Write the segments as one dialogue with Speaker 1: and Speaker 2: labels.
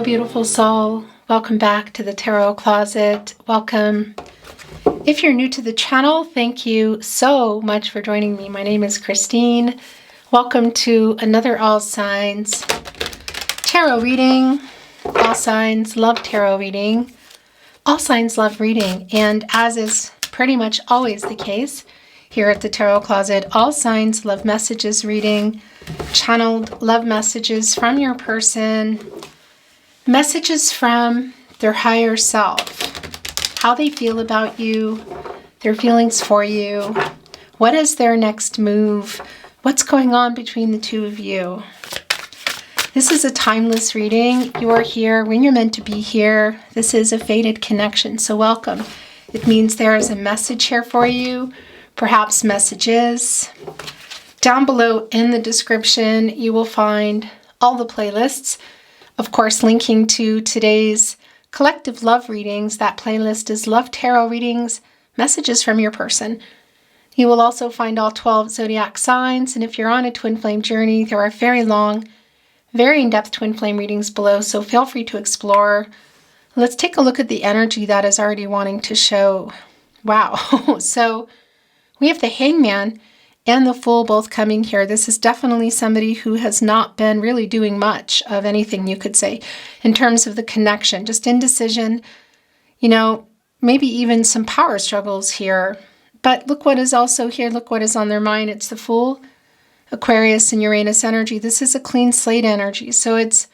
Speaker 1: beautiful soul. Welcome back to the Tarot Closet. Welcome. If you're new to the channel, thank you so much for joining me. My name is Christine. Welcome to another All Signs tarot reading. All signs love tarot reading. All signs love reading. And as is pretty much always the case here at the Tarot Closet, all signs love messages reading, channeled love messages from your person, messages from their higher self, how they feel about you, their feelings for you, what is their next move, what's going on between the two of you. This is a timeless reading. You are here when you're meant to be here. This is a fated connection, so welcome. It means there is a message here for you, perhaps messages. Down below in the description, you will find all the playlists. Of course, linking to today's collective love readings. That playlist is Love Tarot Readings, Messages from Your Person. You will also find all 12 zodiac signs, and if you're on a twin flame journey, there are very long, very in-depth twin flame readings below, so feel free to explore. Let's take a look at the energy that is already wanting to show. Wow. So we have the Hangman and the Fool both coming here. This is definitely somebody who has not been really doing much of anything, you could say, in terms of the connection. Just indecision, you know, maybe even some power struggles here. But look what is also here. Look what is on their mind. It's the Fool, Aquarius, and Uranus energy. This is a clean slate energy. So it's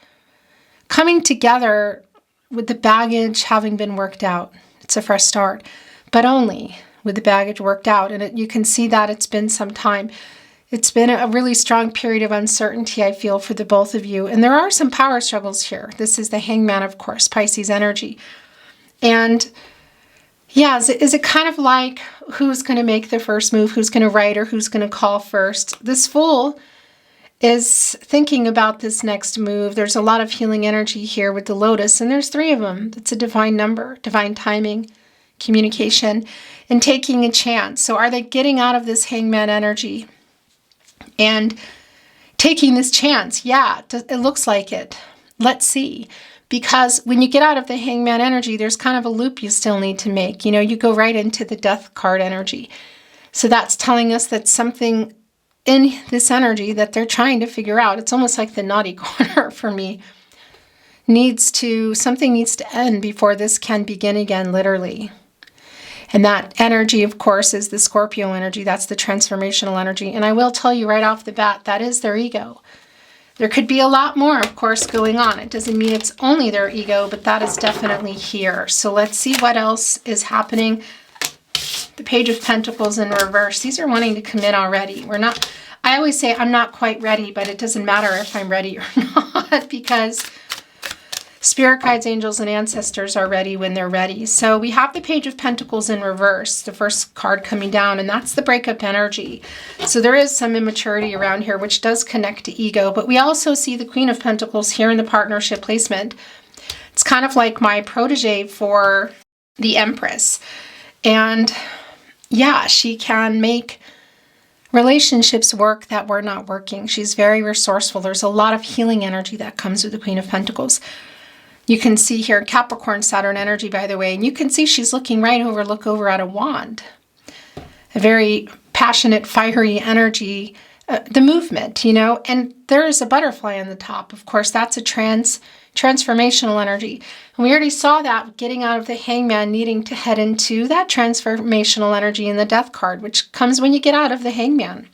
Speaker 1: coming together with the baggage having been worked out. It's a fresh start, but only with the baggage worked out. And you can see that it's been some time. It's been a really strong period of uncertainty, I feel, for the both of you. And there are some power struggles here. This is the Hangman, of course, Pisces energy. And yeah, is it kind of like who's going to make the first move, who's going to write, or who's going to call first? This Fool is thinking about this next move. There's a lot of healing energy here with the Lotus, and there's 3 of them. That's a divine number, divine timing, communication, and taking a chance. So are they getting out of this Hangman energy and taking this chance? Yeah, it looks like it. Let's see. Because when you get out of the Hangman energy, there's kind of a loop you still need to make. You know, you go right into the Death card energy. So that's telling us that something in this energy that they're trying to figure out, it's almost like the naughty corner for me, something needs to end before this can begin again, literally. And that energy, of course, is the Scorpio energy. That's the transformational energy. And I will tell you right off the bat, that is their ego. There could be a lot more, of course, going on. It doesn't mean it's only their ego, but that is definitely here. So let's see what else is happening. The Page of Pentacles in reverse. These are wanting to commit already. I always say I'm not quite ready, but it doesn't matter if I'm ready or not, because Spirit guides, angels, and ancestors are ready when they're ready. So we have the Page of Pentacles in reverse, the first card coming down, and that's the breakup energy. So there is some immaturity around here, which does connect to ego. But we also see the Queen of Pentacles here in the partnership placement. It's kind of like my protege for the Empress. And yeah, she can make relationships work that were not working. She's very resourceful. There's a lot of healing energy that comes with the Queen of Pentacles. You can see here Capricorn, Saturn energy, by the way, and you can see she's looking look over at a wand. A very passionate, fiery energy, the movement, you know, and there is a butterfly on the top. Of course, that's a transformational energy. And we already saw that getting out of the Hangman, needing to head into that transformational energy in the Death card, which comes when you get out of the Hangman.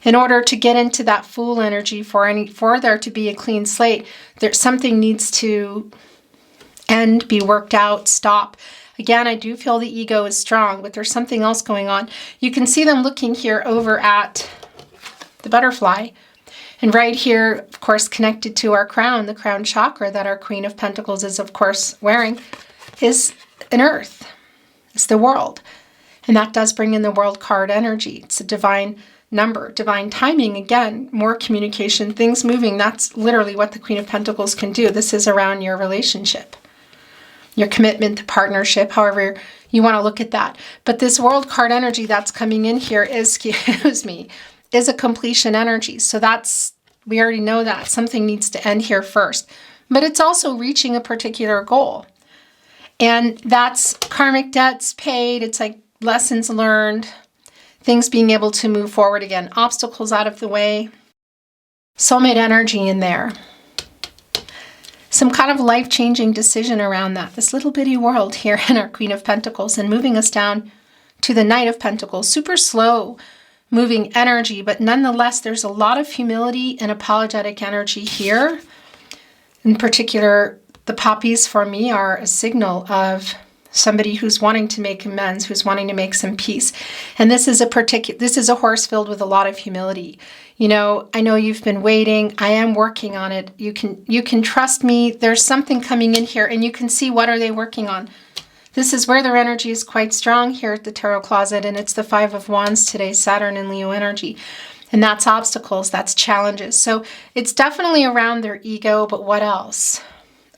Speaker 1: In order to get into that Fool energy, for there to be a clean slate, something needs to end, be worked out, stop. Again, I do feel the ego is strong, but there's something else going on. You can see them looking here over at the butterfly. And right here, of course, connected to our crown, the crown chakra that our Queen of Pentacles is, of course, wearing, is an earth. It's the world. And that does bring in the world card energy. It's a divine number, divine timing, again, more communication, things moving. That's literally what the Queen of Pentacles can do. This is around your relationship, your commitment to partnership, however you want to look at that. But this world card energy that's coming in here is, is a completion energy. So we already know that something needs to end here first. but it's also reaching a particular goal. And that's karmic debts paid. It's like lessons learned, things being able to move forward again, obstacles out of the way. Soulmate energy in there. Some kind of life-changing decision around that. This little bitty world here in our Queen of Pentacles, and moving us down to the Knight of Pentacles. Super slow moving energy, but nonetheless, there's a lot of humility and apologetic energy here. In particular, the poppies for me are a signal of somebody who's wanting to make amends, who's wanting to make some peace. And this is a horse filled with a lot of humility. You know, I know you've been waiting. I am working on it. You can trust me. There's something coming in here, and you can see what are they working on. This is where their energy is quite strong here at the Tarot Closet, and it's the Five of Wands today, Saturn and Leo energy. And that's obstacles, that's challenges. So it's definitely around their ego, but what else?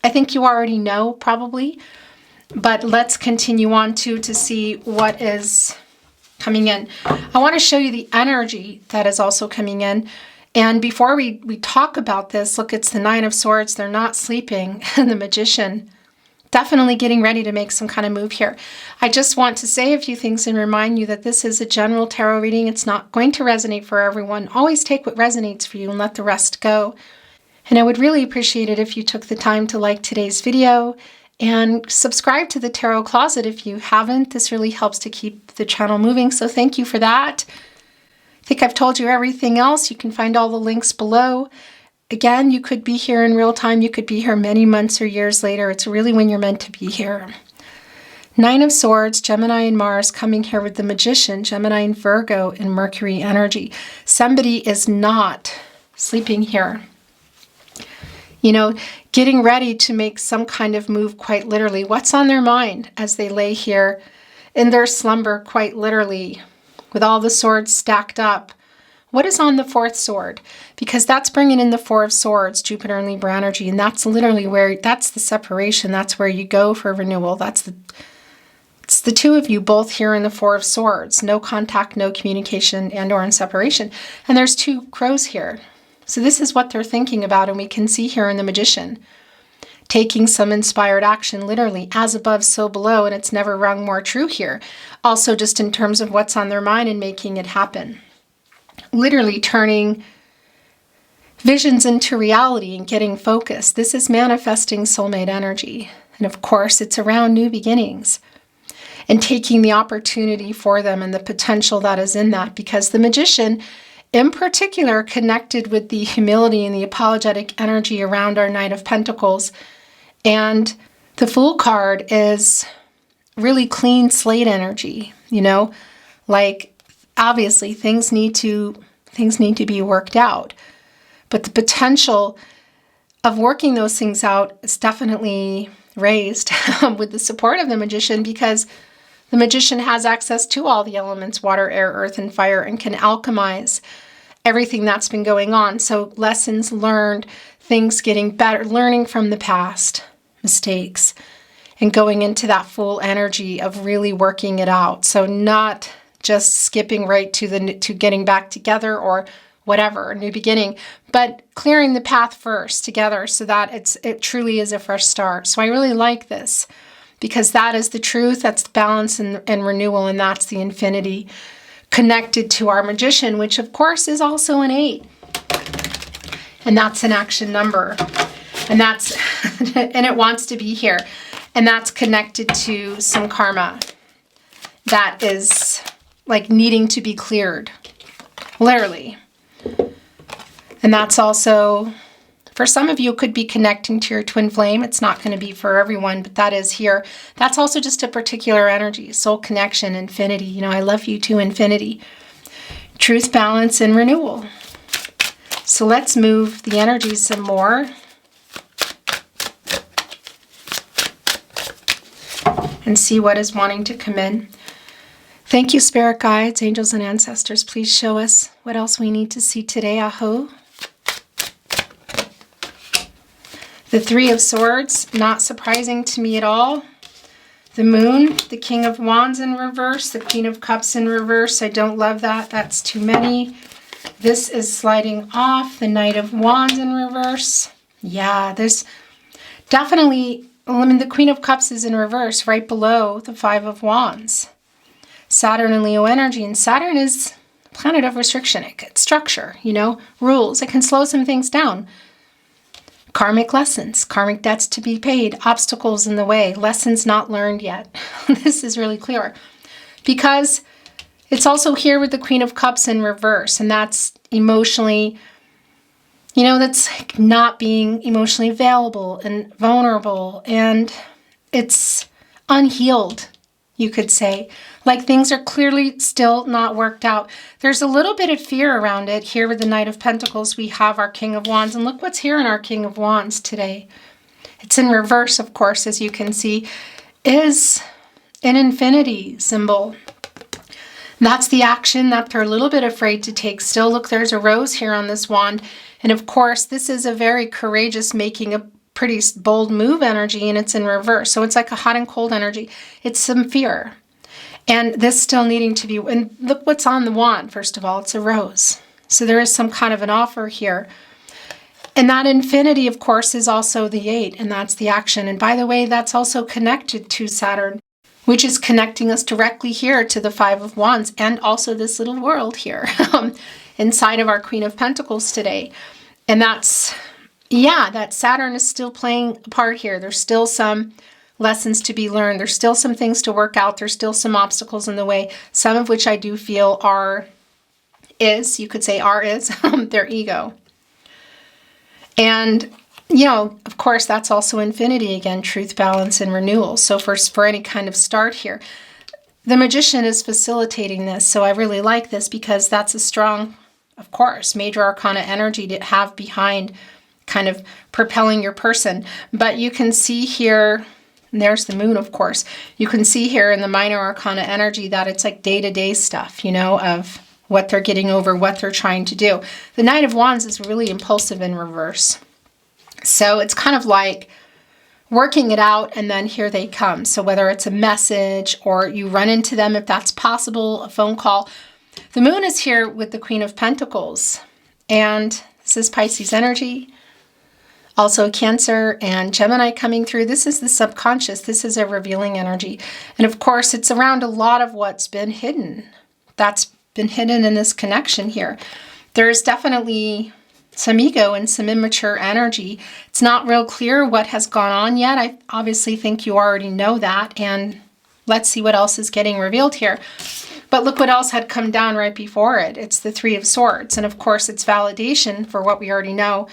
Speaker 1: I think you already know, probably. But let's continue on to see what is coming in. I want to show you the energy that is also coming in. And before we talk about this, look, it's the Nine of Swords. They're not sleeping. And the Magician, definitely getting ready to make some kind of move here. I just want to say a few things and remind you that this is a general tarot reading. It's not going to resonate for everyone. Always take what resonates for you and let the rest go. And I would really appreciate it if you took the time to like today's video and subscribe to the Tarot Closet if you haven't. This really helps to keep the channel moving, so thank you for that. I think I've told you everything else. You can find all the links below. Again, you could be here in real time. You could be here many months or years later. It's really when you're meant to be here. Nine of Swords, Gemini and Mars coming here with the Magician, Gemini and Virgo and Mercury energy. Somebody is not sleeping here. You know, getting ready to make some kind of move, quite literally. What's on their mind as they lay here in their slumber, quite literally, with all the swords stacked up? What is on the fourth sword? Because that's bringing in the Four of Swords, Jupiter and Libra energy, and that's literally where, that's the separation. That's where you go for renewal. It's the two of you both here in the Four of Swords. No contact, no communication, and or in separation. And there's two crows here. So this is what they're thinking about, and we can see here in the Magician, taking some inspired action, literally, as above, so below, and it's never rung more true here. Also, just in terms of what's on their mind and making it happen. Literally turning visions into reality and getting focused. This is manifesting soulmate energy. And of course, it's around new beginnings and taking the opportunity for them and the potential that is in that, because the Magician, in particular, connected with the humility and the apologetic energy around our Knight of Pentacles. And the Fool card is really clean slate energy, you know, like obviously things need to be worked out. But the potential of working those things out is definitely raised with the support of the Magician, because the Magician has access to all the elements, water, air, earth, and fire, and can alchemize everything that's been going on. So lessons learned, things getting better, learning from the past, mistakes, and going into that full energy of really working it out. So not just skipping right to getting back together or whatever, a new beginning, but clearing the path first together so that it truly is a fresh start. So I really like this, because that is the truth, that's the balance and renewal, and that's the infinity connected to our Magician, which of course is also an 8. And that's an action number. And that's and it wants to be here. And that's connected to some karma that is like needing to be cleared. Literally. And that's also, for some of you, it could be connecting to your twin flame. It's not going to be for everyone, but that is here. That's also just a particular energy, soul connection, infinity. You know, I love you to infinity. Truth, balance, and renewal. So let's move the energies some more. And see what is wanting to come in. Thank you, spirit guides, angels, and ancestors. Please show us what else we need to see today. Aho. The Three of Swords, not surprising to me at all. The Moon, the King of Wands in reverse, the Queen of Cups in reverse. I don't love that. That's too many. This is sliding off. The Knight of Wands in reverse. Yeah, Definitely, I mean, the Queen of Cups is in reverse right below the Five of Wands. Saturn and Leo energy. And Saturn is a planet of restriction. It's structure, you know, rules. It can slow some things down. Karmic lessons, karmic debts to be paid, obstacles in the way, lessons not learned yet. This is really clear. Because it's also here with the Queen of Cups in reverse. And that's emotionally, you know, that's like not being emotionally available and vulnerable. And it's unhealed, you could say. Like things are clearly still not worked out. There's a little bit of fear around it. Here with the Knight of Pentacles, we have our King of Wands. And look what's here in our King of Wands today. It's in reverse, of course, as you can see, is an infinity symbol. That's the action that they're a little bit afraid to take. Still, look, there's a rose here on this wand. And of course, this is a very courageous, making a pretty bold move energy, and it's in reverse. So it's like a hot and cold energy. It's some fear. And this still needing to be, and look what's on the wand, first of all, it's a rose. So there is some kind of an offer here. And that infinity, of course, is also the 8, and that's the action. And by the way, that's also connected to Saturn, which is connecting us directly here to the Five of Wands, and also this little world here inside of our Queen of Pentacles today. And that's, yeah, that Saturn is still playing a part here. There's still some lessons to be learned. There's still some things to work out. There's still some obstacles in the way, some of which I do feel you could say their ego. And, you know, of course, that's also infinity again, truth, balance, and renewal. So for any kind of start here, the Magician is facilitating this. So I really like this because that's a strong, of course, major arcana energy to have behind kind of propelling your person. But you can see here, and there's the moon, of course. You can see here in the minor arcana energy that it's like day-to-day stuff, you know, of what they're getting over, what they're trying to do. The Knight of Wands is really impulsive in reverse. So it's kind of like working it out, and then here they come. So whether it's a message or you run into them, if that's possible, a phone call. The moon is here with the Queen of Pentacles. And this is Pisces energy. Also Cancer and Gemini coming through. This is the subconscious. This is a revealing energy. And of course, it's around a lot of what's been hidden. That's been hidden in this connection here. There's definitely some ego and some immature energy. It's not real clear what has gone on yet. I obviously think you already know that. And let's see what else is getting revealed here. But look what else had come down right before it. It's the Three of Swords. And of course, it's validation for what we already know.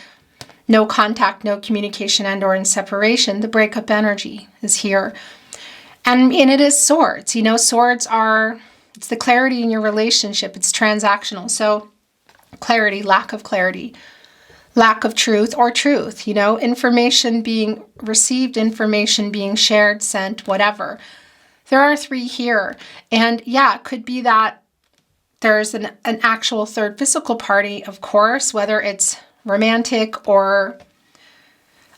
Speaker 1: No contact, no communication, and or in separation. The breakup energy is here. And it is swords. You know, swords are, it's the clarity in your relationship. It's transactional. So clarity, lack of clarity, lack of truth or truth, you know, information being received, information being shared, sent, whatever. There are 3 here. And yeah, it could be that there's an actual third physical party, of course, whether it's romantic or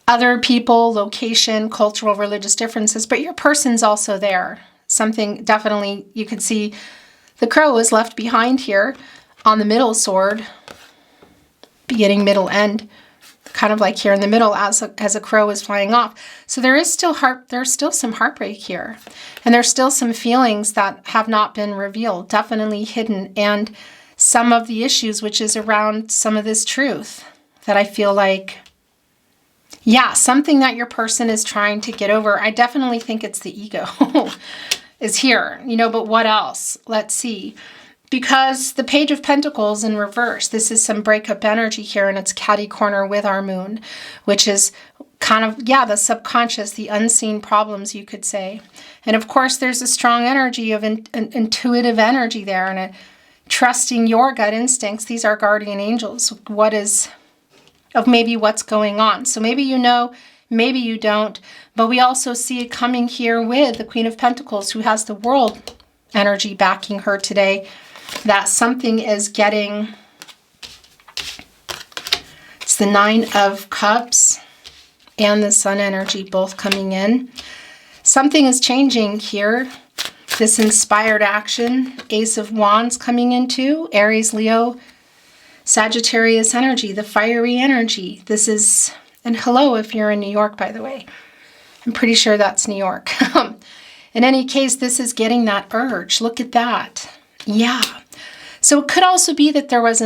Speaker 1: other people, location, cultural, religious differences, but your person's also there. Something definitely, you can see the crow is left behind here on the middle sword, beginning, middle, end, kind of like here in the middle as a crow is flying off. So there is still there's still some heartbreak here, and there's still some feelings that have not been revealed, definitely hidden, and some of the issues, which is around some of this truth that I feel like, yeah, something that your person is trying to get over. I definitely think it's the ego is here, you know, but what else? Let's see. Because the Page of Pentacles in reverse, this is some breakup energy here, and it's catty corner with our moon, which is kind of, yeah, the subconscious, the unseen problems, you could say. And of course, there's a strong energy of intuitive energy there, and trusting your gut instincts. These are guardian angels. What is, of maybe what's going on. So maybe you know, maybe you don't, but we also see it coming here with the Queen of Pentacles, who has the World energy backing her today, that something is getting, it's the Nine of Cups and the Sun energy both coming in. Something is changing here. This inspired action, Ace of Wands coming into, Aries, Leo, Sagittarius energy, the fiery energy. This is And hello if you're in New York, by the way. I'm pretty sure that's New York. In any case, this is getting that urge. Look at that. Yeah. So it could also be that there was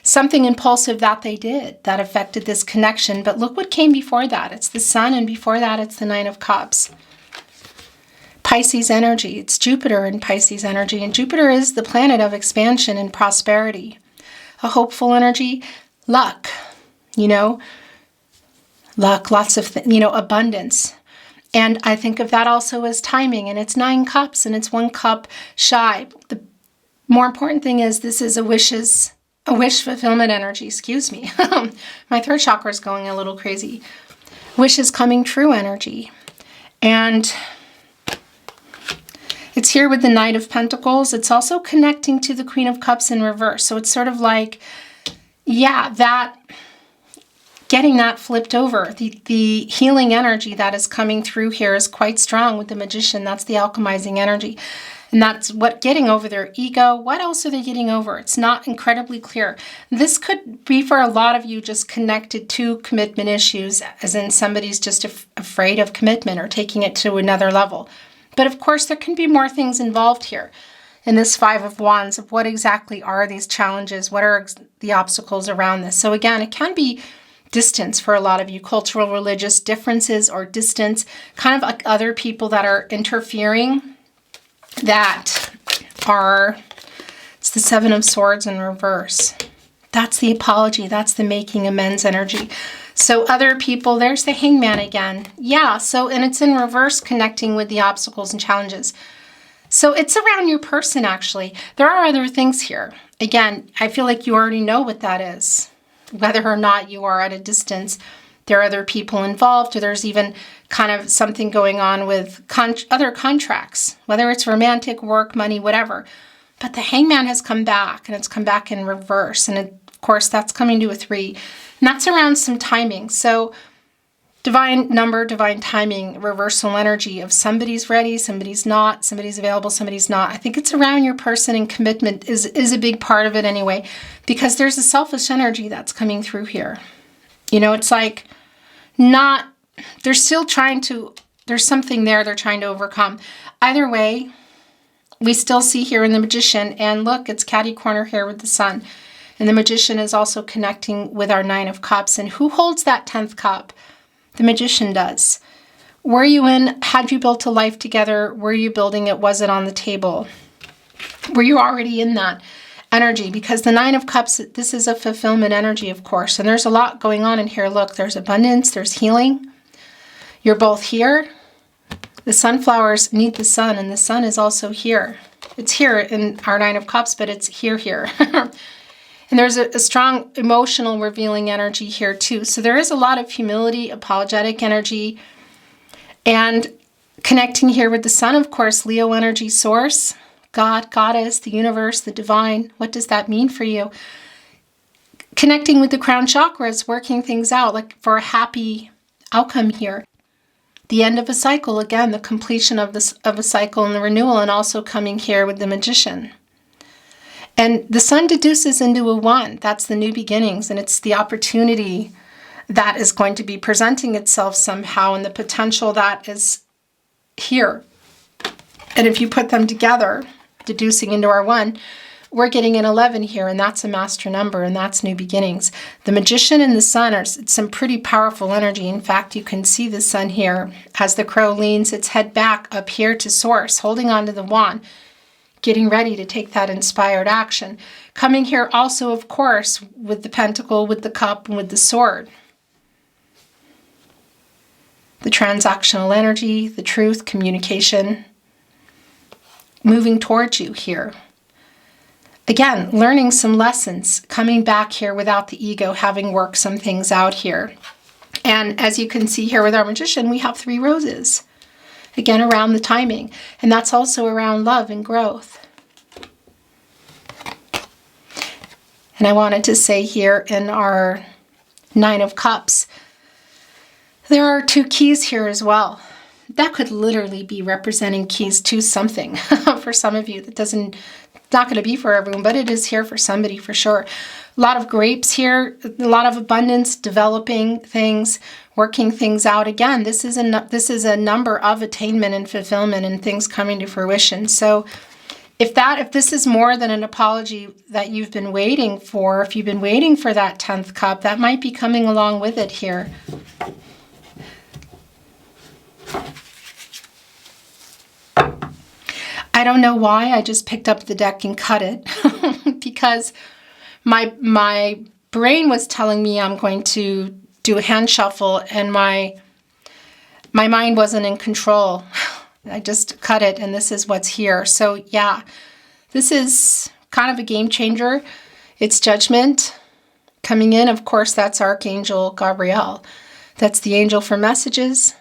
Speaker 1: something impulsive that they did that affected this connection. But look what came before that. It's the Sun, and before that, it's the Nine of Cups. Pisces energy. It's Jupiter in Pisces energy. And Jupiter is the planet of expansion and prosperity. A hopeful energy. Luck. Luck, lots of, abundance. And I think of that also as timing, and it's 9 cups, and it's 1 cup shy. The more important thing is this is a wish fulfillment energy, excuse me. My throat chakra is going a little crazy. Wishes coming true energy. And it's here with the Knight of Pentacles. It's also connecting to the Queen of Cups in reverse. So it's sort of like, that getting that flipped over. The healing energy that is coming through here is quite strong with the Magician. That's the alchemizing energy. And that's what getting over their ego. What else are they getting over? It's not incredibly clear. This could be for a lot of you just connected to commitment issues, as in somebody's just afraid of commitment or taking it to another level. But of course, there can be more things involved here. In this 5 of Wands, of what exactly are these challenges? What are the obstacles around this? So again, it can be distance for a lot of you, cultural, religious differences or distance, kind of like other people that are interfering, it's the 7 of Swords in reverse. That's the apology. That's the making amends energy. So other people, there's the Hangman again. Yeah, and it's in reverse, connecting with the obstacles and challenges. So it's around your person, actually. There are other things here. Again, I feel like you already know what that is. Whether or not you are at a distance, there are other people involved, or there's even kind of something going on with other contracts, whether it's romantic, work, money, whatever. But the Hangman has come back, and it's come back in reverse. And of course, that's coming to a 3. And that's around some timing. So divine number, divine timing, reversal energy of somebody's ready, somebody's not, somebody's available, somebody's not. I think it's around your person, and commitment is a big part of it anyway, because there's a selfish energy that's coming through here. It's like they're still there's something there they're trying to overcome. Either way, we still see here in the Magician, and look, it's catty corner here with the Sun. And the Magician is also connecting with our 9 of Cups. And who holds that 10th cup? The Magician does. Had you built a life together? Were you building it? Was it on the table? Were you already in that energy? Because the 9 of Cups, this is a fulfillment energy, of course. And there's a lot going on in here. Look, there's abundance, there's healing. You're both here. The sunflowers need the sun, and the sun is also here. It's here in our 9 of Cups, but it's here. And there's a strong emotional revealing energy here too. So there is a lot of humility, apologetic energy, and connecting here with the Sun, of course, Leo energy source, God, Goddess, the universe, the divine. What does that mean for you? Connecting with the crown chakras, working things out, like for a happy outcome here. The end of a cycle, again, the completion of a cycle and the renewal, and also coming here with the Magician. And the Sun deduces into a 1. That's the new beginnings, and it's the opportunity that is going to be presenting itself somehow, and the potential that is here. And if you put them together, deducing into our 1, we're getting an 11 here, and that's a master number, and that's new beginnings. The Magician and the Sun it's some pretty powerful energy. In fact, you can see the Sun here as the crow leans its head back up here to source, holding on to the wand, getting ready to take that inspired action. Coming here also, of course, with the Pentacle, with the Cup, and with the Sword. The transactional energy, the truth, communication, moving towards you here. Again, learning some lessons, coming back here without the ego, having worked some things out here. And as you can see here with our Magician, we have 3 roses. Again, around the timing. And that's also around love and growth. And I wanted to say here in our 9 of Cups, there are 2 keys here as well. That could literally be representing keys to something for some of you. That doesn't not going to be for everyone, but it is here for somebody for sure. A lot of grapes here, a lot of abundance, developing things, working things out. Again, this is a number of attainment and fulfillment and things coming to fruition. So if this is more than an apology that you've been waiting for, if you've been waiting for that 10th cup, that might be coming along with it here. I don't know why I just picked up the deck and cut it because my brain was telling me I'm going to do a hand shuffle and my mind wasn't in control. I just cut it and this is what's here. So yeah, this is kind of a game changer. It's Judgment coming in. Of course, that's Archangel Gabriel. That's the angel for messages,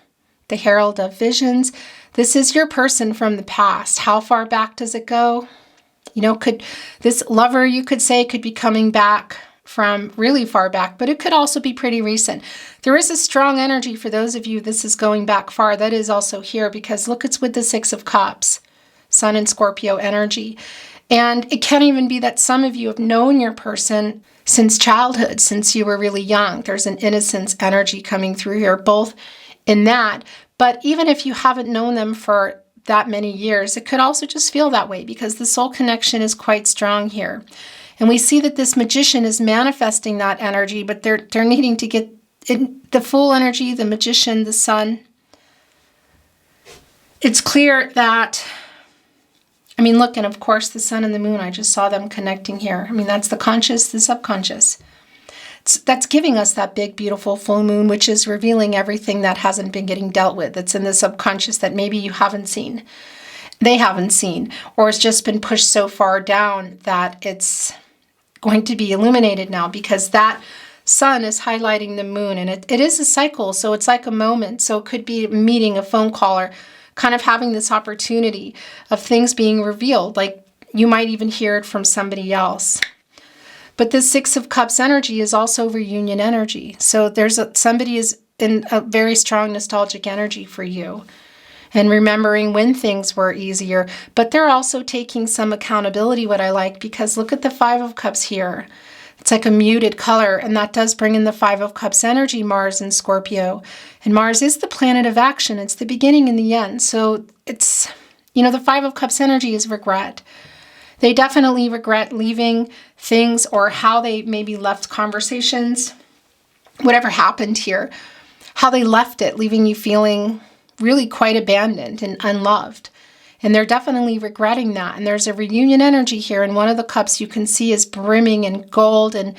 Speaker 1: the herald of visions. This is your person from the past. How far back does it go? You know, could this lover, you could say, could be coming back from really far back, but it could also be pretty recent. There is a strong energy for those of you this is going back far. That is also here because look, it's with the 6 of Cups, Sun and Scorpio energy. And it can even be that some of you have known your person since childhood, since you were really young. There's an innocence energy coming through here, both in that. But even if you haven't known them for that many years, it could also just feel that way because the soul connection is quite strong here. And we see that this magician is manifesting that energy, but they're needing to get in the full energy, the magician, the sun. It's clear that, I mean, look, and of course the sun and the moon, I just saw them connecting here. I mean, that's the conscious, the subconscious. That's giving us that big, beautiful full moon, which is revealing everything that hasn't been getting dealt with. That's in the subconscious that maybe you haven't seen. They haven't seen, or it's just been pushed so far down that it's going to be illuminated now because that sun is highlighting the moon and it is a cycle. So it's like a moment. So it could be a meeting, a phone call, or kind of having this opportunity of things being revealed. Like you might even hear it from somebody else. But this 6 of Cups energy is also reunion energy. So somebody is in a very strong nostalgic energy for you and remembering when things were easier. But they're also taking some accountability, what I like, because look at the 5 of Cups here. It's like a muted color, and that does bring in the 5 of Cups energy, Mars and Scorpio. And Mars is the planet of action. It's the beginning and the end. So it's, you know, the 5 of Cups energy is regret. They definitely regret leaving things or how they maybe left conversations, whatever happened here, how they left it, leaving you feeling really quite abandoned and unloved. And they're definitely regretting that. And there's a reunion energy here. And one of the cups you can see is brimming in gold and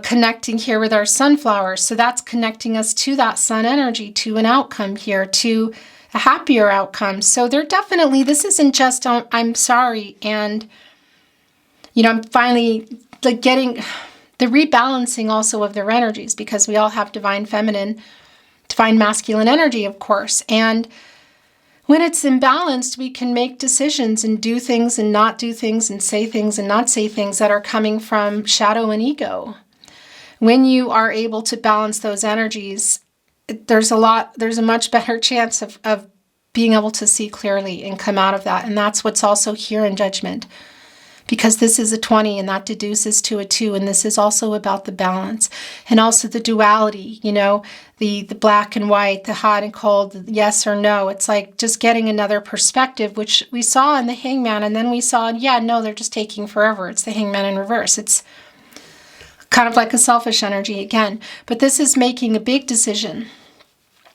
Speaker 1: connecting here with our sunflowers. So that's connecting us to that sun energy, to an outcome here, to a happier outcome. So they're definitely, this isn't just, I'm sorry. And, you know, I'm finally like getting the rebalancing also of their energies because we all have divine feminine, divine masculine energy, of course. And when it's imbalanced, we can make decisions and do things and not do things and say things and not say things that are coming from shadow and ego. When you are able to balance those energies, there's a much better chance of being able to see clearly and come out of that. And that's what's also here in Judgment. Because this is a 20 and that deduces to a 2. And this is also about the balance and also the duality, you know, the black and white, the hot and cold, the yes or no. It's like just getting another perspective, which we saw in the Hangman. And then we saw, yeah, no, they're just taking forever. It's the Hangman in reverse. It's kind of like a selfish energy again. But this is making a big decision.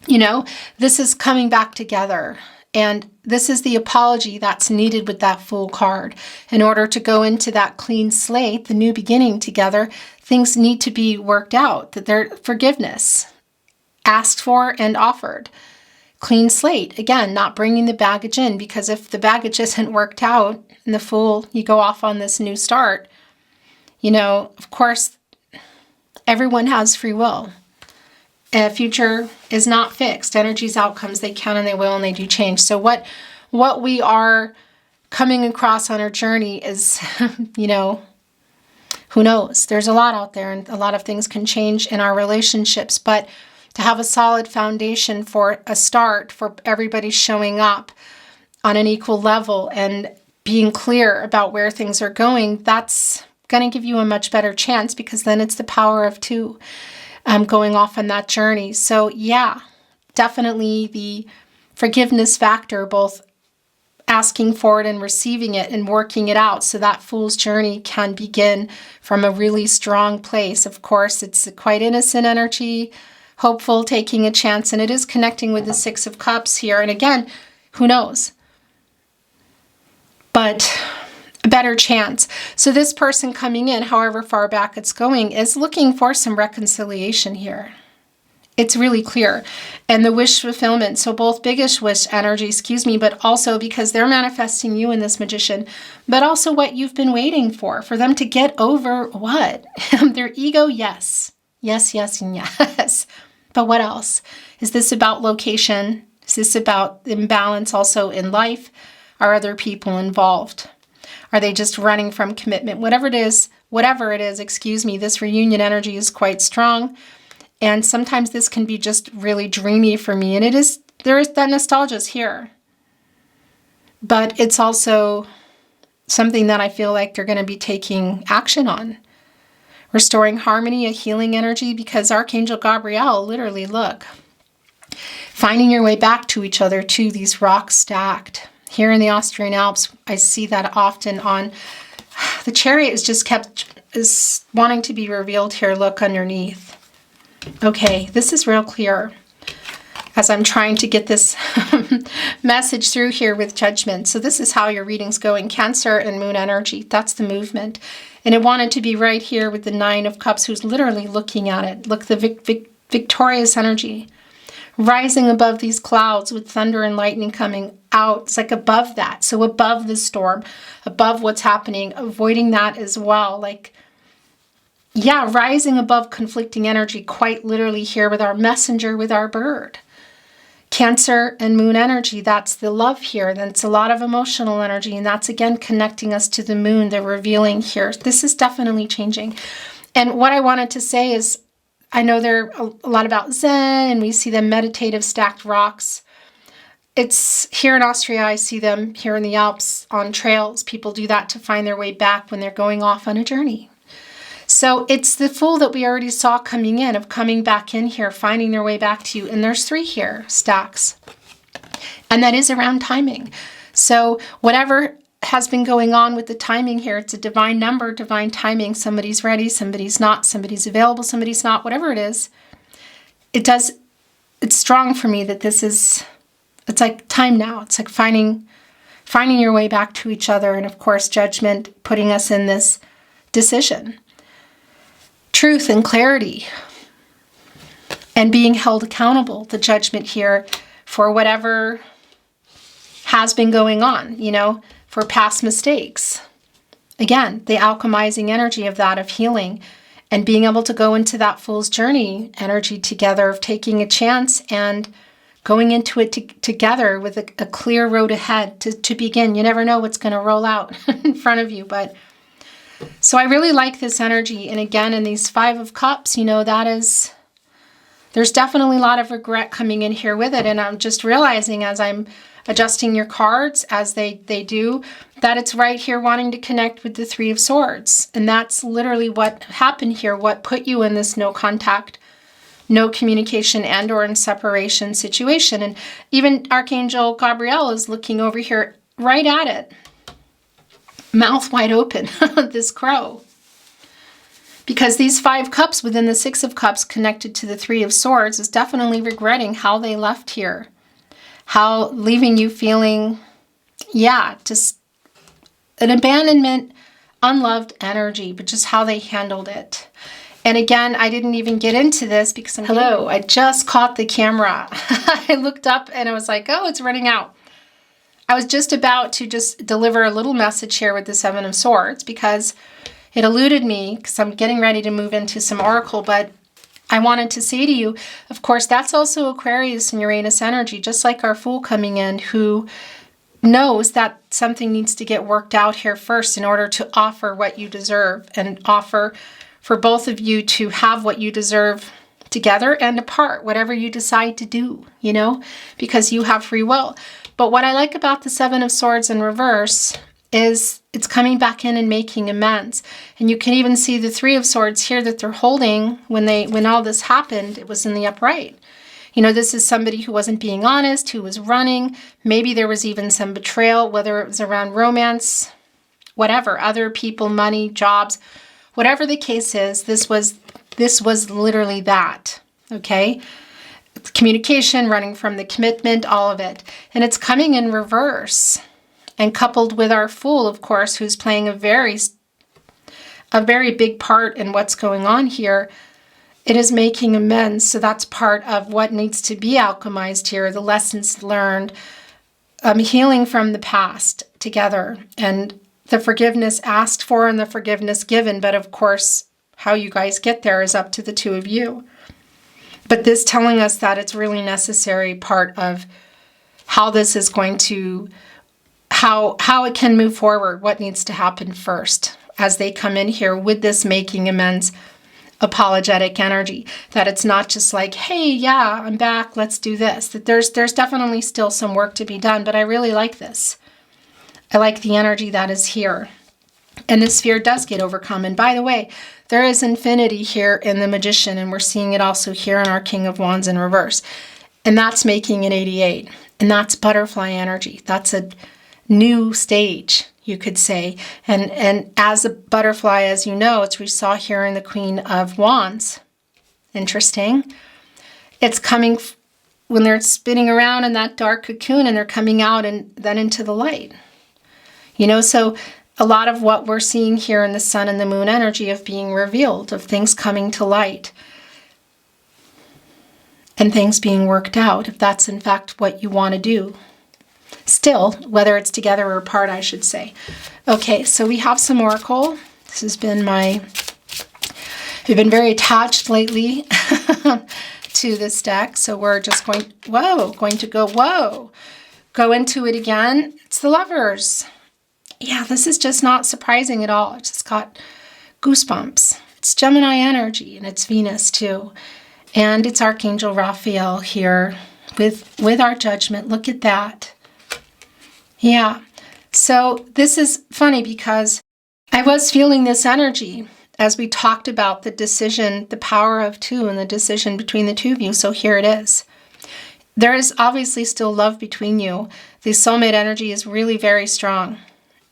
Speaker 1: You know, this is coming back together. And this is the apology that's needed with that Fool card. In order to go into that clean slate, the new beginning together, things need to be worked out, that there's forgiveness asked for and offered. Clean slate, again, not bringing the baggage in, because if the baggage isn't worked out and the Fool, you go off on this new start, you know, of course, everyone has free will. Future is not fixed. Energies, outcomes, they can and they will and they do change. So what we are coming across on our journey is, you know, who knows? There's a lot out there and a lot of things can change in our relationships. But to have a solid foundation for a start, for everybody showing up on an equal level and being clear about where things are going, that's going to give you a much better chance, because then it's the power of two going off on that journey. So yeah, definitely the forgiveness factor, both asking for it and receiving it and working it out so that fool's journey can begin from a really strong place. Of course, it's a quite innocent energy, hopeful, taking a chance, and it is connecting with the Six of Cups here. And again, who knows? But a better chance. So this person coming in, however far back it's going, is looking for some reconciliation here. It's really clear. And the wish fulfillment, so both biggish wish energy, but also because they're manifesting you in this Magician, but also what you've been waiting for them to get over what? Their ego, yes. Yes, yes, and yes. But what else? Is this about location? Is this about imbalance also in life? Are other people involved? Are they just running from commitment? Whatever it is, this reunion energy is quite strong. And sometimes this can be just really dreamy for me. And there is that nostalgia here. But it's also something that I feel like they're going to be taking action on. Restoring harmony, a healing energy, because Archangel Gabriel, literally, look. Finding your way back to each other, too, these rocks stacked. Here in the Austrian Alps, I see that often on... The Chariot is wanting to be revealed here. Look underneath. Okay, this is real clear as I'm trying to get this message through here with Judgment. So this is how your reading's going. Cancer and Moon energy. That's the movement. And it wanted to be right here with the Nine of Cups, who's literally looking at it. Look, the victorious energy. Rising above these clouds with thunder and lightning coming out. It's like above that. So above the storm, above what's happening, avoiding that as well. Like, yeah, rising above conflicting energy, quite literally here with our messenger, with our bird. Cancer and Moon energy, that's the love here. That's a lot of emotional energy, and that's again connecting us to the moon, the revealing here. This is definitely changing. And what I wanted to say is, I know they're a lot about Zen, and we see them meditative stacked rocks. It's here in Austria, I see them here in the Alps on trails. People do that to find their way back when they're going off on a journey. So it's the Fool that we already saw coming in, of coming back in here, finding their way back to you. And there's 3 here, stacks. And that is around timing. So whatever has been going on with the timing here, it's a divine number, divine timing. Somebody's ready, somebody's not, somebody's available, somebody's not, whatever it is. It's strong for me that this is, it's like time now. It's like finding your way back to each other. And of course, Judgment putting us in this decision. Truth and clarity, and being held accountable, the Judgment here for whatever has been going on, for past mistakes. Again, the alchemizing energy of that, of healing, and being able to go into that Fool's journey energy together, of taking a chance and going into it together with a clear road ahead to begin. You never know what's going to roll out in front of you, but so I really like this energy. And again, in these 5 of Cups, there's definitely a lot of regret coming in here with it. And I'm just realizing as I'm adjusting your cards, as they do, that it's right here wanting to connect with the 3 of Swords. And that's literally what happened here, what put you in this no contact, no communication, and or in separation situation. And even Archangel Gabriel is looking over here right at it. Mouth wide open, this crow. Because these 5 cups within the 6 of Cups connected to the 3 of Swords is definitely regretting how they left here. How leaving you feeling, just an abandonment, unloved energy, but just how they handled it. And again, I didn't even get into this because hello, I just caught the camera. I looked up and I was like, oh, it's running out. I was just about to just deliver a little message here with the 7 of Swords because it eluded me because I'm getting ready to move into some oracle, but I wanted to say to you, of course, that's also Aquarius and Uranus energy, just like our Fool coming in, who knows that something needs to get worked out here first in order to offer what you deserve and offer for both of you to have what you deserve together and apart, whatever you decide to do, because you have free will. But what I like about the 7 of Swords in reverse is it's coming back in and making amends. And you can even see the Three of Swords here that they're holding when all this happened. It was in the upright. You know, this is somebody who wasn't being honest, who was running. Maybe there was even some betrayal, whether it was around romance, whatever, other people, money, jobs, whatever the case is. This was literally that, okay? Communication, running from the commitment, all of it. And it's coming in reverse. And coupled with our Fool, of course, who's playing a very big part in what's going on here, it is making amends. So that's part of what needs to be alchemized here, the lessons learned, healing from the past together, and the forgiveness asked for and the forgiveness given. But of course, how you guys get there is up to the two of you. But this telling us that it's really necessary part of how this is going to, how it can move forward, what needs to happen first as they come in here with this making amends apologetic energy, that it's not just like, hey, yeah, I'm back, let's do this. That there's definitely still some work to be done, but I really like this. I like the energy that is here. And this fear does get overcome. And by the way, there is infinity here in the Magician, and we're seeing it also here in our King of Wands in reverse. And that's making an 88. And that's butterfly energy. That's a new stage, you could say. And as a butterfly, as you know, as we saw here in the Queen of Wands, interesting, it's coming when they're spinning around in that dark cocoon and they're coming out and then into the light. You know, so a lot of what we're seeing here in the Sun and the Moon energy of being revealed, of things coming to light and things being worked out, if that's in fact what you want to do. Still, whether it's together or apart, I should say. Okay, so we have some Oracle. This has been I've been very attached lately to this deck. So we're just go into it again. It's the Lovers. Yeah, this is just not surprising at all. It just got goosebumps. It's Gemini energy, and it's Venus too. And it's Archangel Raphael here with our Judgment. Look at that. Yeah, so this is funny because I was feeling this energy as we talked about the decision, the power of two and the decision between the two of you. So here it is. There is obviously still love between you. The soulmate energy is really very strong.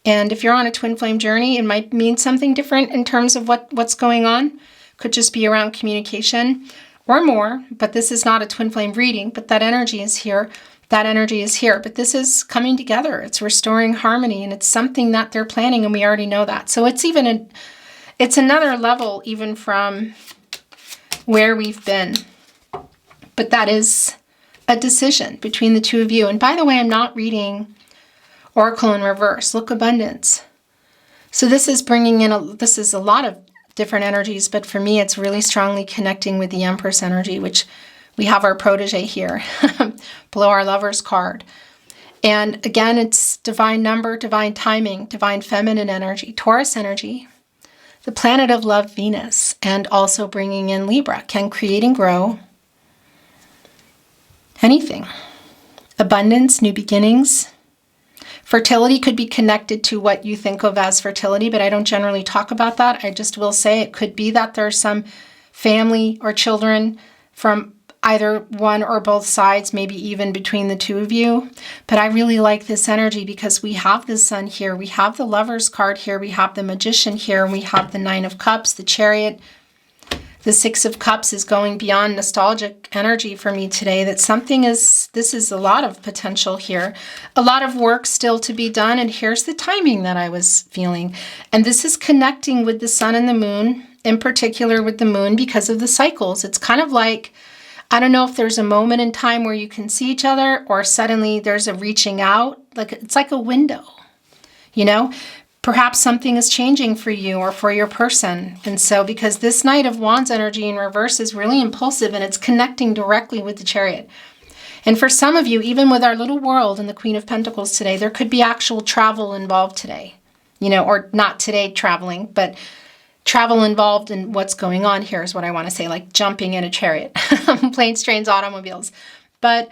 Speaker 1: And if you're on a twin flame journey, it might mean something different in terms of what's going on. Could just be around communication or more, but this is not a twin flame reading, but that energy is here. That energy is here, but this is coming together. It's restoring harmony, and it's something that they're planning, and we already know that. So it's it's another level even from where we've been. But that is a decision between the two of you. And by the way, I'm not reading Oracle in reverse. Look, abundance. So this is bringing in this is a lot of different energies, but for me, it's really strongly connecting with the Empress energy, which we have our protege here below our Lovers card. And again, it's divine number, divine timing, divine feminine energy, Taurus energy, the planet of love, Venus, and also bringing in Libra, can create and grow anything. Abundance, new beginnings. Fertility could be connected to what you think of as fertility, but I don't generally talk about that. I just will say it could be that there's some family or children from either one or both sides, maybe even between the two of you. But I really like this energy because we have the Sun here, we have the Lovers card here, we have the Magician here, and we have the Nine of Cups, the Chariot. The Six of Cups is going beyond nostalgic energy for me today, that this is a lot of potential here. A lot of work still to be done, and here's the timing that I was feeling. And this is connecting with the Sun and the Moon, in particular with the Moon, because of the cycles. It's kind of like, I don't know if there's a moment in time where you can see each other or suddenly there's a reaching out. Like it's like a window, you know? Perhaps something is changing for you or for your person. And so because this Knight of Wands energy in reverse is really impulsive and it's connecting directly with the Chariot. And for some of you, even with our little world and the Queen of Pentacles today, there could be actual travel involved today, you know, or not today traveling, but travel involved in what's going on here is what I want to say, like jumping in a chariot, planes, trains, automobiles. But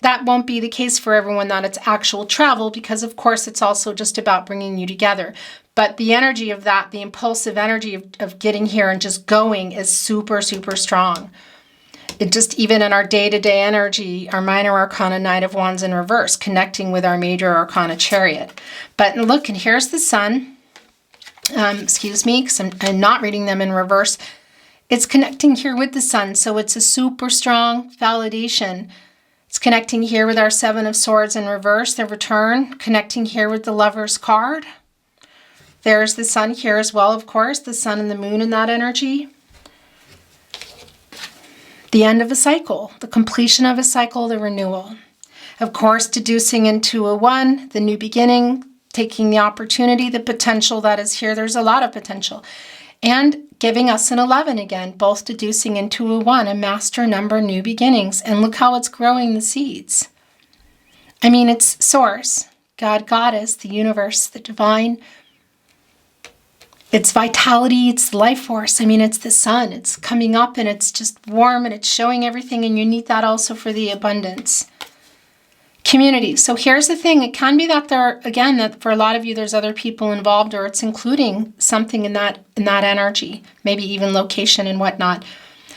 Speaker 1: that won't be the case for everyone, that it's actual travel, because of course it's also just about bringing you together. But the energy of that, the impulsive energy of getting here and just going is super, super strong. It just, even in our day-to-day energy, our minor arcana Knight of Wands in reverse, connecting with our major arcana Chariot. But look, and here's the Sun. Excuse me, because I'm not reading them in reverse. It's connecting here with the Sun, so it's a super strong validation. It's connecting here with our Seven of Swords in reverse, the return, connecting here with the Lover's card. There's the Sun here as well, of course, the Sun and the Moon in that energy. The end of a cycle, the completion of a cycle, the renewal. Of course, deducing into a 1, the new beginning, taking the opportunity, the potential that is here. There's a lot of potential. And giving us an 11 again, both deducing into a 1, a master number, new beginnings. And look how it's growing the seeds. I mean, it's source, God, goddess, the universe, the divine. It's vitality, it's life force. I mean, it's the sun. It's coming up and it's just warm and it's showing everything. And you need that also for the abundance. Community. So here's the thing. It can be that there, again, that for a lot of you, there's other people involved, or it's including something in that energy, maybe even location and whatnot.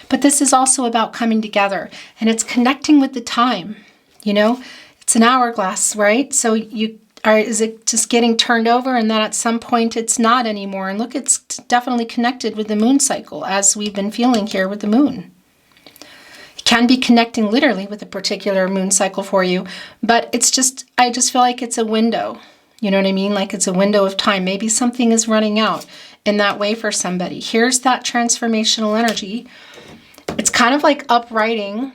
Speaker 1: But this is also about coming together, and it's connecting with the time. You know, it's an hourglass, right? So is it just getting turned over, and then at some point it's not anymore? And look, it's definitely connected with the moon cycle, as we've been feeling here with the moon. Can be connecting literally with a particular moon cycle for you, but it's just, I just feel like it's a window. You know what I mean? Like it's a window of time. Maybe something is running out in that way for somebody. Here's that transformational energy. It's kind of like uprighting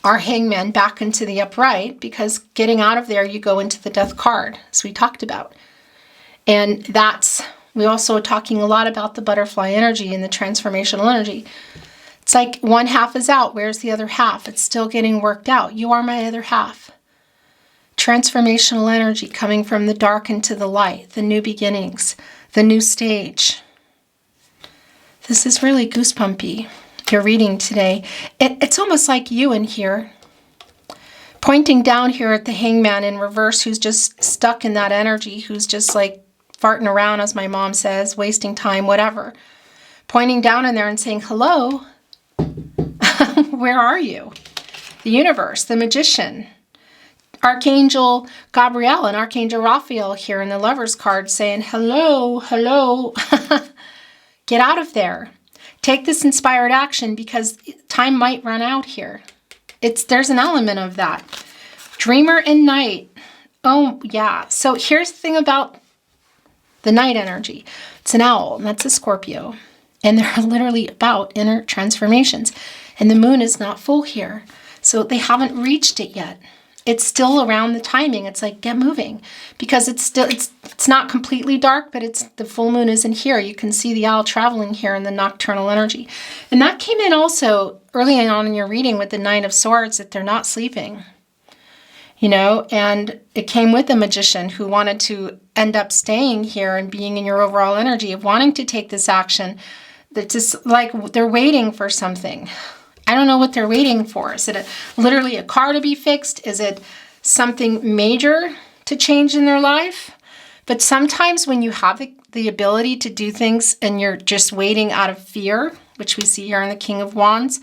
Speaker 1: our hangman back into the upright, because getting out of there, you go into the death card, as we talked about. And we also are talking a lot about the butterfly energy and the transformational energy. It's like one half is out. Where's the other half? It's still getting worked out. You are my other half. Transformational energy coming from the dark into the light, the new beginnings, the new stage. This is really goosebumpy, your reading today. It's almost like you in here, pointing down here at the hangman in reverse, who's just stuck in that energy, who's just like farting around, as my mom says, wasting time, whatever. Pointing down in there and saying, hello. Where are you? The universe, the magician, Archangel Gabriel and Archangel Raphael here in the Lover's card saying, hello, hello. Get out of there. Take this inspired action, because time might run out here. There's an element of that. Dreamer and night. Oh, yeah. So here's the thing about the night energy. It's an owl, and that's a Scorpio. And they're literally about inner transformations. And the moon is not full here. So they haven't reached it yet. It's still around the timing. It's like, get moving. Because it's not completely dark, but the full moon isn't here. You can see the owl traveling here in the nocturnal energy. And that came in also early on in your reading with the Nine of Swords, that they're not sleeping. You know, and it came with a magician who wanted to end up staying here and being in your overall energy of wanting to take this action. That's just like they're waiting for something. I don't know what they're waiting for. Is it literally a car to be fixed? Is it something major to change in their life? But sometimes when you have the ability to do things and you're just waiting out of fear, which we see here in the King of Wands,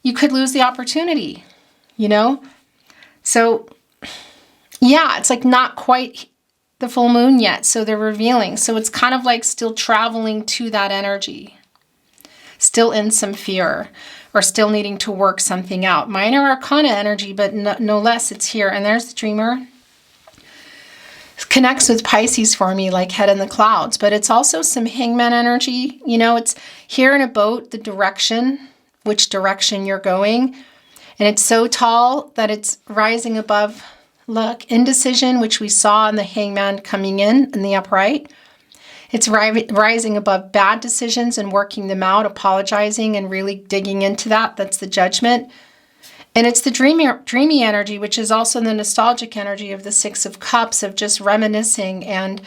Speaker 1: you could lose the opportunity, you know? So, yeah, it's like not quite the full moon yet, so they're revealing. So it's kind of like still traveling to that energy, still in some fear, or still needing to work something out. Minor arcana energy, but no less, it's here. And there's the dreamer. It connects with Pisces for me, like head in the clouds, but it's also some hangman energy. You know, it's here in a boat, the direction, which direction you're going. And it's so tall that it's rising above, look, indecision, which we saw in the hangman coming in the upright. It's rising above bad decisions and working them out, apologizing and really digging into that. That's the judgment. And it's the dreamy energy, which is also the nostalgic energy of the Six of Cups, of just reminiscing and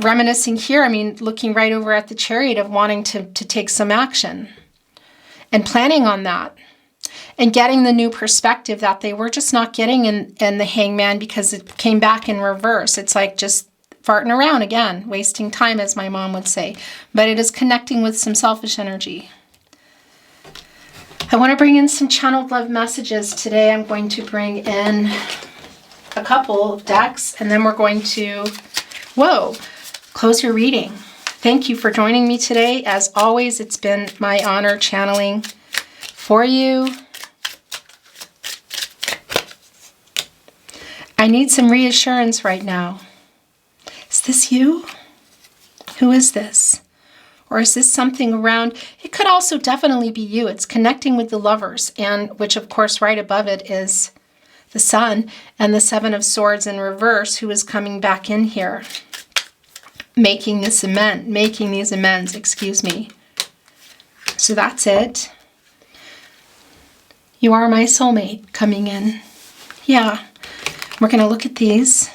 Speaker 1: reminiscing here. I mean, looking right over at the Chariot of wanting to take some action and planning on that. and getting the new perspective that they were just not getting in the Hangman, because it came back in reverse. It's like just farting around again, wasting time, as my mom would say. But it is connecting with some selfish energy. I want to bring in some channeled love messages today. I'm going to bring in a couple of decks, and then we're going to, close your reading. Thank you for joining me today. As always, it's been my honor channeling for you. I need some reassurance right now. Is this you? Who is this? Or is this something around? It could also definitely be you. It's connecting with the Lovers, and which of course right above it is the Sun and the Seven of Swords in reverse, who is coming back in here, making these amends, excuse me. So that's it. You are my soulmate coming in. Yeah, we're going to look at these.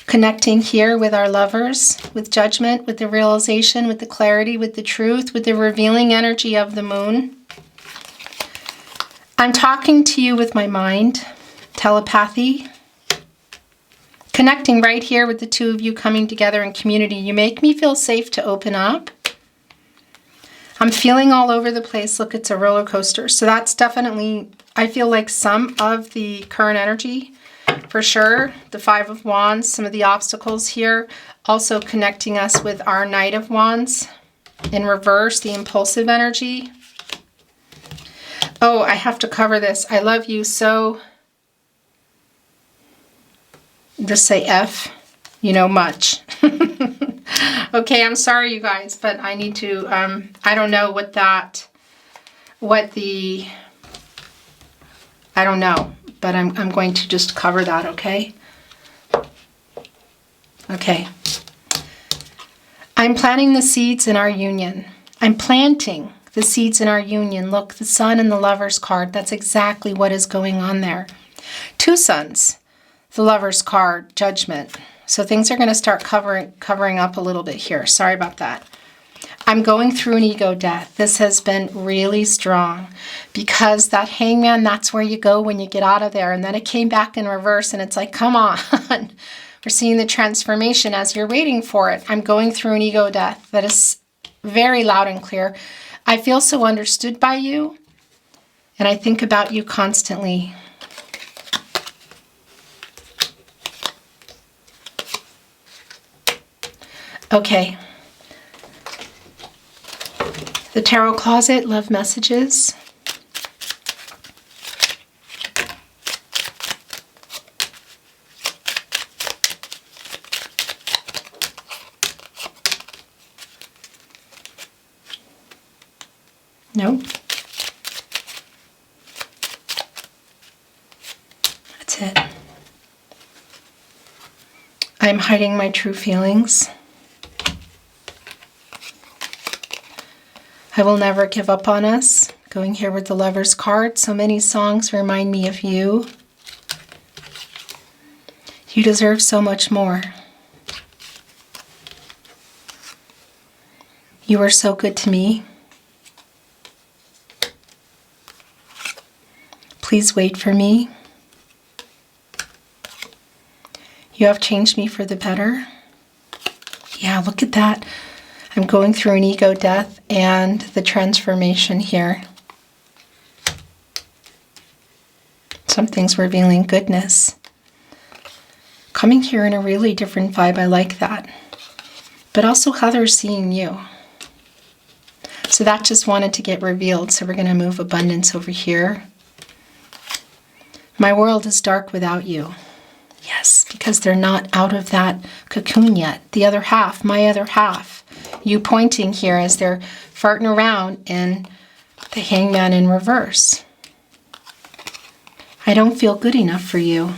Speaker 1: Connecting here with our Lovers, with judgment, with the realization, with the clarity, with the truth, with the revealing energy of the moon. I'm talking to you with my mind, telepathy. Connecting right here with the two of you coming together in community. You make me feel safe to open up. I'm feeling all over the place. Look, it's a roller coaster. So that's definitely, I feel like some of the current energy. For sure, the Five of Wands, some of the obstacles here, also connecting us with our Knight of Wands in reverse, the impulsive energy. Oh, I have to cover this. I love you so. Just say F, much. Okay, I'm sorry, you guys, but I need to, I don't know I don't know. But I'm going to just cover that, okay? Okay. I'm planting the seeds in our union. I'm planting the seeds in our union. Look, the Sun and the Lovers card. That's exactly what is going on there. Two suns. The Lovers card, Judgment. So things are going to start covering up a little bit here. Sorry about that. I'm going through an ego death. This has been really strong because that Hangman, that's where you go when you get out of there. And then it came back in reverse and it's like, come on. We're seeing the transformation as you're waiting for it. I'm going through an ego death. That is very loud and clear. I feel so understood by you, and I think about you constantly. Okay. The Tarot Closet, love messages. Nope. That's it. I'm hiding my true feelings. I will never give up on us. Going here with the Lovers card. So many songs remind me of you. You deserve so much more. You are so good to me. Please wait for me. You have changed me for the better. Yeah, look at that. I'm going through an ego death and the transformation here. Something's revealing goodness. Coming here in a really different vibe, I like that. But also how they're seeing you. So that just wanted to get revealed. So we're going to move abundance over here. My world is dark without you. Yes, because they're not out of that cocoon yet. The other half, my other half. You pointing here as they're farting around in the Hangman in reverse. I don't feel good enough for you.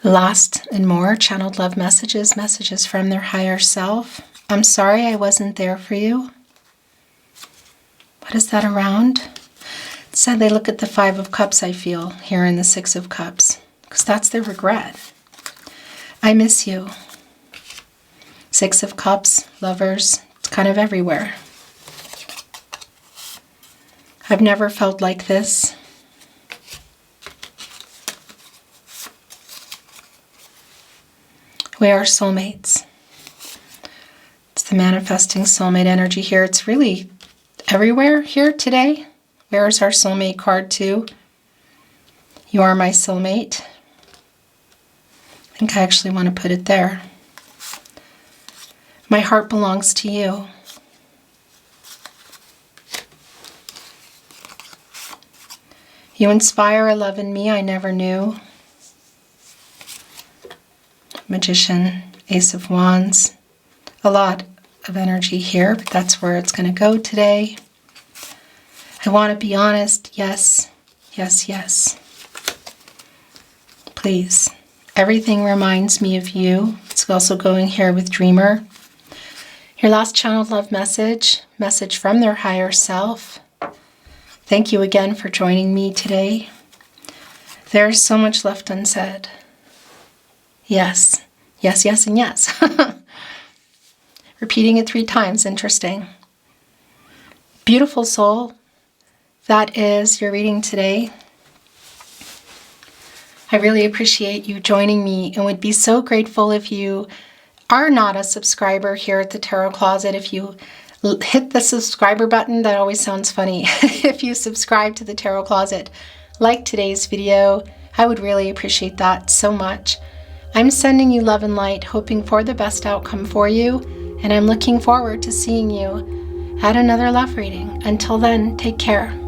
Speaker 1: Lost and more, channeled love messages, messages from their higher self. I'm sorry I wasn't there for you. What is that around? Sadly, look at the Five of Cups I feel here in the Six of Cups, because that's their regret. I miss you. Six of Cups, lovers, it's kind of everywhere. I've never felt like this. We are soulmates. It's the manifesting soulmate energy here. It's really everywhere here today. Where's our soulmate card too? You are my soulmate. I think I actually want to put it there. My heart belongs to you. You inspire a love in me I never knew. Magician, Ace of Wands. A lot of energy here, but that's where it's going to go today. I want to be honest. Yes, yes, yes. Please. Everything reminds me of you. It's also going here with Dreamer. Your last channeled love message from their higher self. Thank you again for joining me today. There's so much left unsaid. Yes, yes, yes, and yes. Repeating it 3 times, interesting. Beautiful soul, that is your reading today. I really appreciate you joining me and would be so grateful if you are not a subscriber here at the Tarot Closet. If you hit the subscriber button, that always sounds funny. If you subscribe to the Tarot Closet, like today's video, I would really appreciate that so much. I'm sending you love and light, hoping for the best outcome for you, and I'm looking forward to seeing you at another love reading. Until then, take care.